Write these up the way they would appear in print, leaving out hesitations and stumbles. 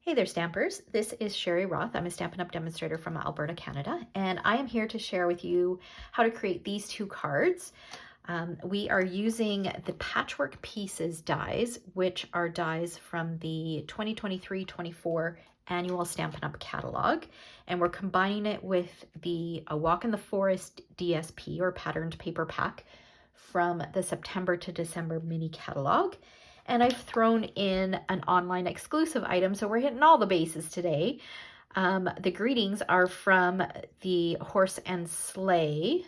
Hey there, Stampers. This is Sherry Roth. I'm a Stampin' Up! Demonstrator from Alberta, Canada, and I am here to share with you how to create these two cards. We are using the Patchwork Pieces dies, which are dies from the 2023-24 annual Stampin' Up! Catalog, and we're combining it with the A Walk in the Forest DSP, or Patterned Paper Pack, from the September to December mini catalog. And I've thrown in an online exclusive item, so we're hitting all the bases today. The greetings are from the Horse and Sleigh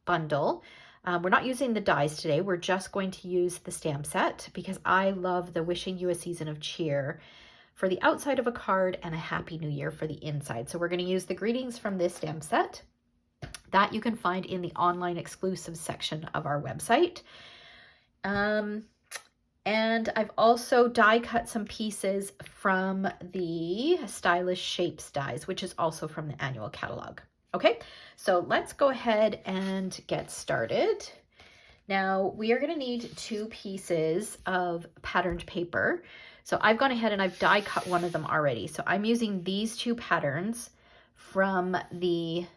bundle. We're not using the dies today. We're just going to use the stamp set because I love the Wishing You a Season of Cheer for the outside of a card and a Happy New Year for the inside. So we're going to use the greetings from this stamp set that you can find in the online exclusive section of our website. And I've also die cut some pieces from the Stylish Shapes dies, which is also from the annual catalog. Okay, so let's go ahead and get started. Now we are going to need 2 pieces of patterned paper. So I've gone ahead and I've die cut one of them already. So I'm using these 2 patterns from the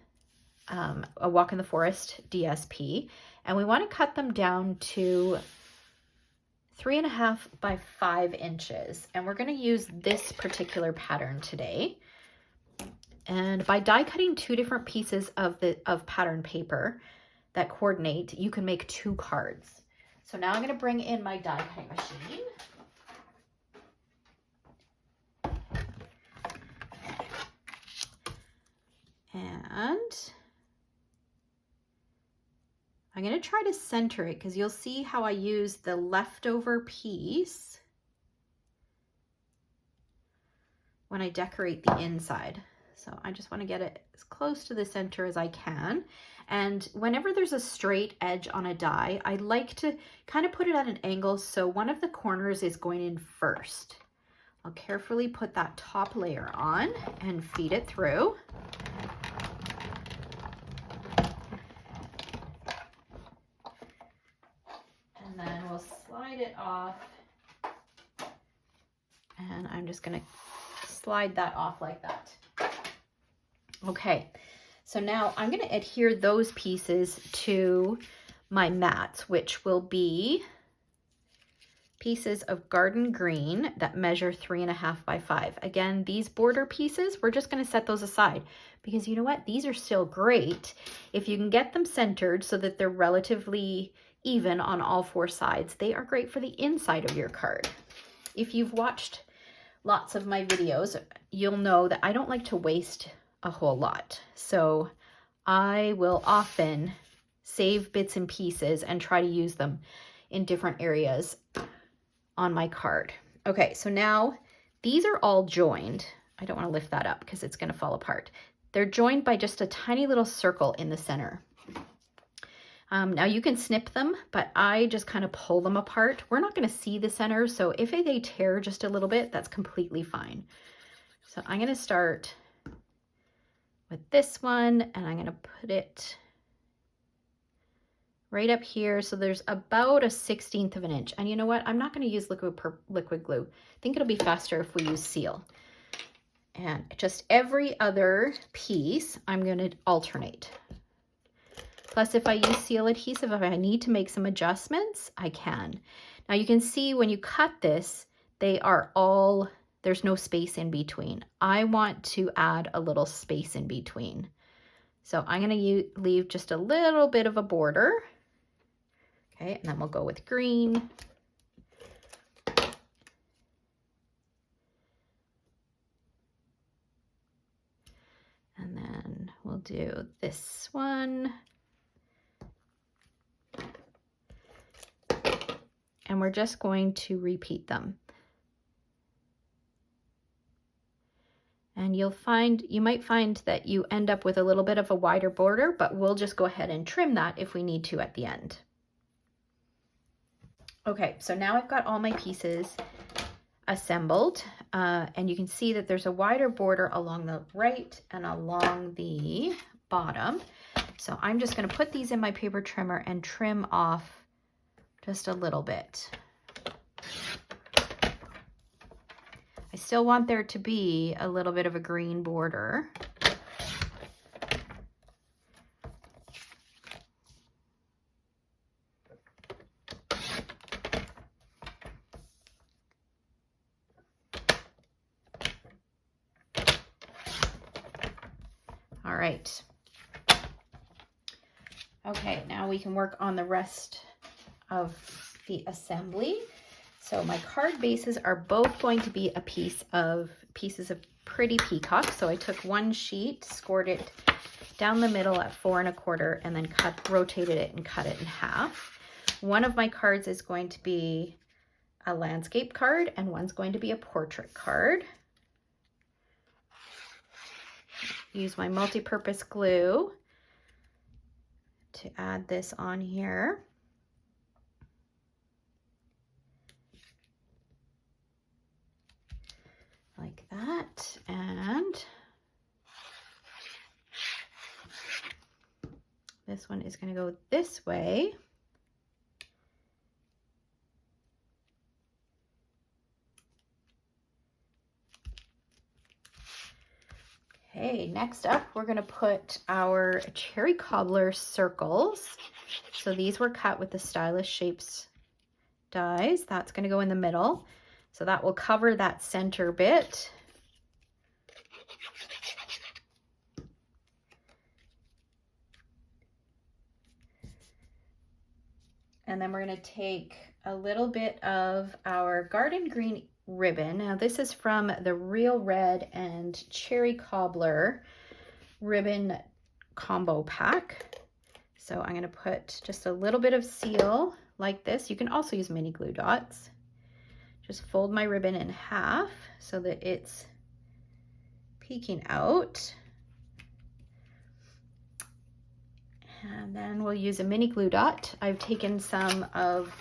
A Walk in the Forest DSP, and we want to cut them down to 3.5 by 5 inches, and we're going to use this particular pattern today. And by die cutting 2 different pieces of pattern paper that coordinate, you can make 2 cards. So now I'm going to bring in my die cutting machine. And I'm going to try to center it because you'll see how I use the leftover piece when I decorate the inside. So I just want to get it as close to the center as I can. And whenever there's a straight edge on a die, I like to kind of put it at an angle so one of the corners is going in first. I'll carefully put that top layer on and feed it through. And then we'll slide it off. And I'm just going to slide that off like that. Okay, so now I'm going to adhere those pieces to my mats, which will be pieces of garden green that measure 3.5 by 5. Again, these border pieces, we're just going to set those aside because you know what? These are still great if you can get them centered so that they're relatively even on all 4 sides. They are great for the inside of your card. If you've watched lots of my videos, you'll know that I don't like to waste a whole lot. So I will often save bits and pieces and try to use them in different areas on my card. Okay, so now these are all joined. I don't want to lift that up because it's going to fall apart. They're joined by just a tiny little circle in the center. Now you can snip them, but I just kind of pull them apart. We're not going to see the center, so if they tear just a little bit, that's completely fine. So I'm going to start with this one, and I'm going to put it right up here. So there's about a 1/16 of an inch. And you know what? I'm not going to use liquid glue. I think it'll be faster if we use seal. And just every other piece, I'm going to alternate. Plus, if I use seal adhesive, if I need to make some adjustments, I can. Now you can see when you cut this, they are all, there's no space in between. I want to add a little space in between. So I'm going to leave just a little bit of a border. Okay, and then we'll go with green. And then we'll do this one. And we're just going to repeat them. And you might find that you end up with a little bit of a wider border, but we'll just go ahead and trim that if we need to at the end. Okay, so now I've got all my pieces assembled, and you can see that there's a wider border along the right and along the bottom. So I'm just going to put these in my paper trimmer and trim off just a little bit. I still want there to be a little bit of a green border. All right. Okay, now we can work on the rest of the assembly. So my card bases are both going to be pieces of Pretty Peacock. So I took one sheet, scored it down the middle at 4 1/4, and then rotated it and cut it in half. One of my cards is going to be a landscape card, and one's going to be a portrait card. Use my multi-purpose glue to add this on here. Like that, and this one is going to go this way. Okay, next up, we're going to put our cherry cobbler circles. So these were cut with the Stylish Shapes dies. That's going to go in the middle. So that will cover that center bit. And then we're going to take a little bit of our garden green ribbon. Now this is from the Real Red and Cherry Cobbler ribbon combo pack. So I'm going to put just a little bit of seal like this. You can also use mini glue dots. Just fold my ribbon in half so that it's peeking out. And then we'll use a mini glue dot. I've taken some of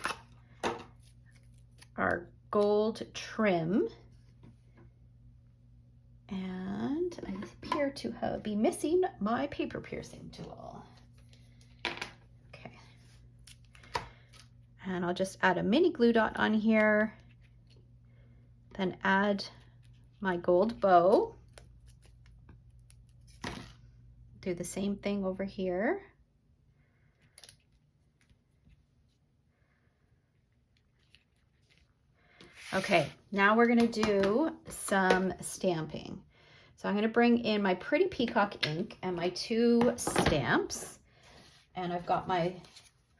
our gold trim, and I appear to be missing my paper piercing tool. Okay. And I'll just add a mini glue dot on here, then add my gold bow. Do the same thing over here. Okay, now we're gonna do some stamping. So I'm gonna bring in my Pretty Peacock ink and my 2 stamps. And I've got my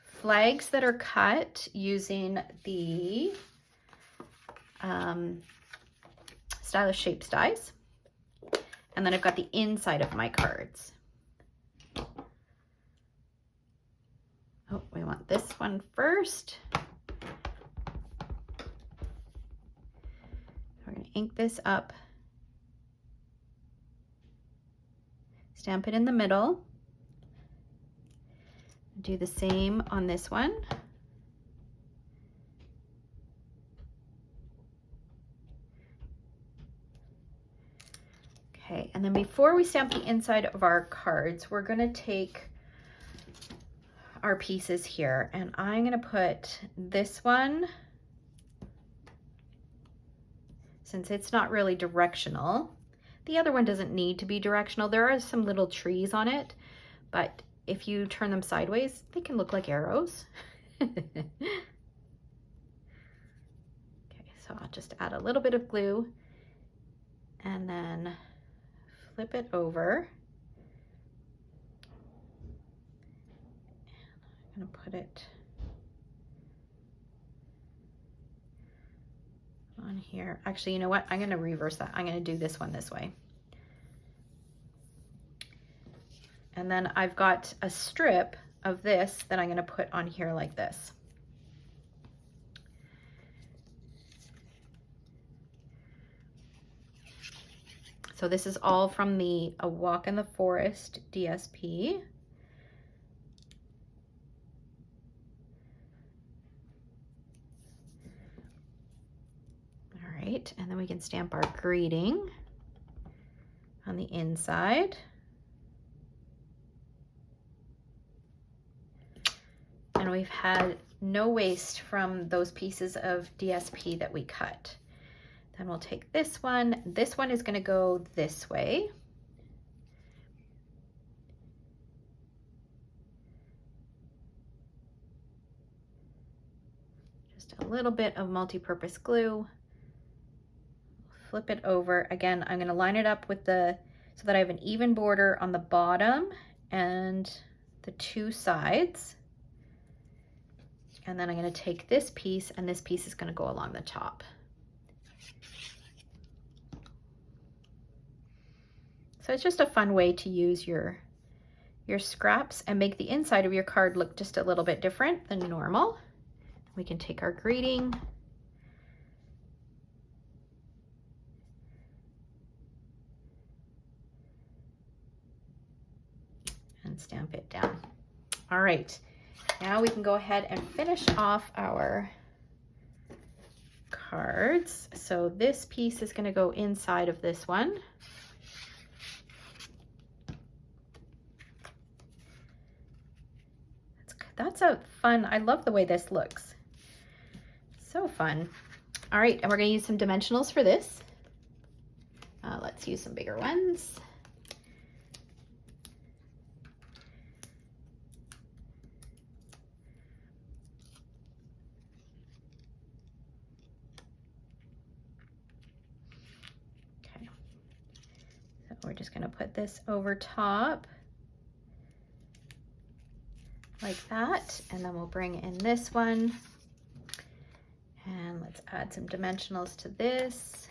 flags that are cut using the Stylish Shapes dies. And then I've got the inside of my cards. Oh, we want this one first. We're going to ink this up, stamp it in the middle, do the same on this one. Okay, and then before we stamp the inside of our cards, we're going to take our pieces here, and I'm going to put this one, since it's not really directional. The other one doesn't need to be directional. There are some little trees on it, but if you turn them sideways, they can look like arrows. Okay, so I'll just add a little bit of glue and then flip it over. I'm gonna put it on here. Actually, you know what? I'm going to reverse that. I'm going to do this one this way. And then I've got a strip of this that I'm going to put on here like this. So this is all from the A Walk in the Forest DSP. Right, and then we can stamp our greeting on the inside. And we've had no waste from those pieces of DSP that we cut. Then we'll take this one. This one is going to go this way. Just a little bit of multi-purpose glue. Flip it over. Again, I'm going to line it up with so that I have an even border on the bottom and the two sides. And then I'm going to take this piece, and this piece is going to go along the top. So it's just a fun way to use your scraps and make the inside of your card look just a little bit different than normal. We can take our greeting and stamp it down. All right. Now we can go ahead and finish off our cards. So this piece is going to go inside of this one. That's a fun, I love the way this looks. So fun. All right, and we're going to use some dimensionals for this. Let's use some bigger ones. We're just going to put this over top like that, and then we'll bring in this one, and let's add some dimensionals to this.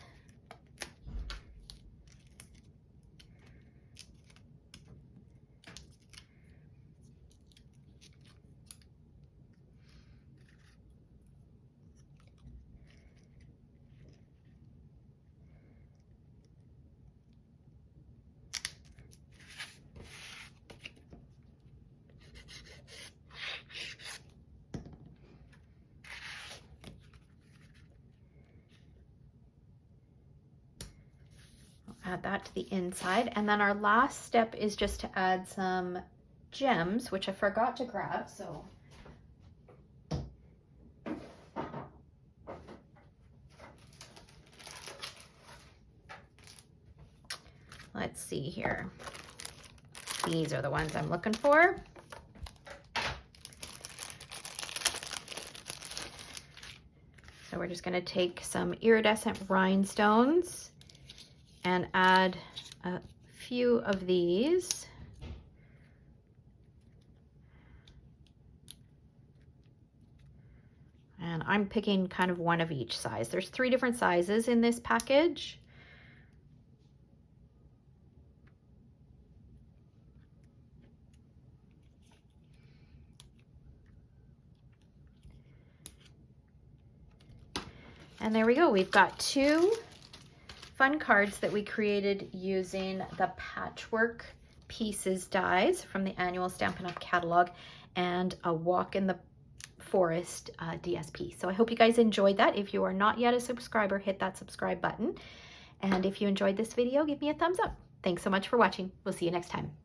Add that to the inside, and then our last step is just to add some gems, which I forgot to grab, so let's see here. These are the ones I'm looking for. So we're just going to take some iridescent rhinestones and add a few of these. And I'm picking kind of one of each size. There's 3 different sizes in this package. And there we go. We've got 2 fun cards that we created using the Patchwork Pieces dies from the annual Stampin' Up! Catalog and a Walk in the Forest DSP. So I hope you guys enjoyed that. If you are not yet a subscriber, hit that subscribe button. And if you enjoyed this video, give me a thumbs up. Thanks so much for watching. We'll see you next time.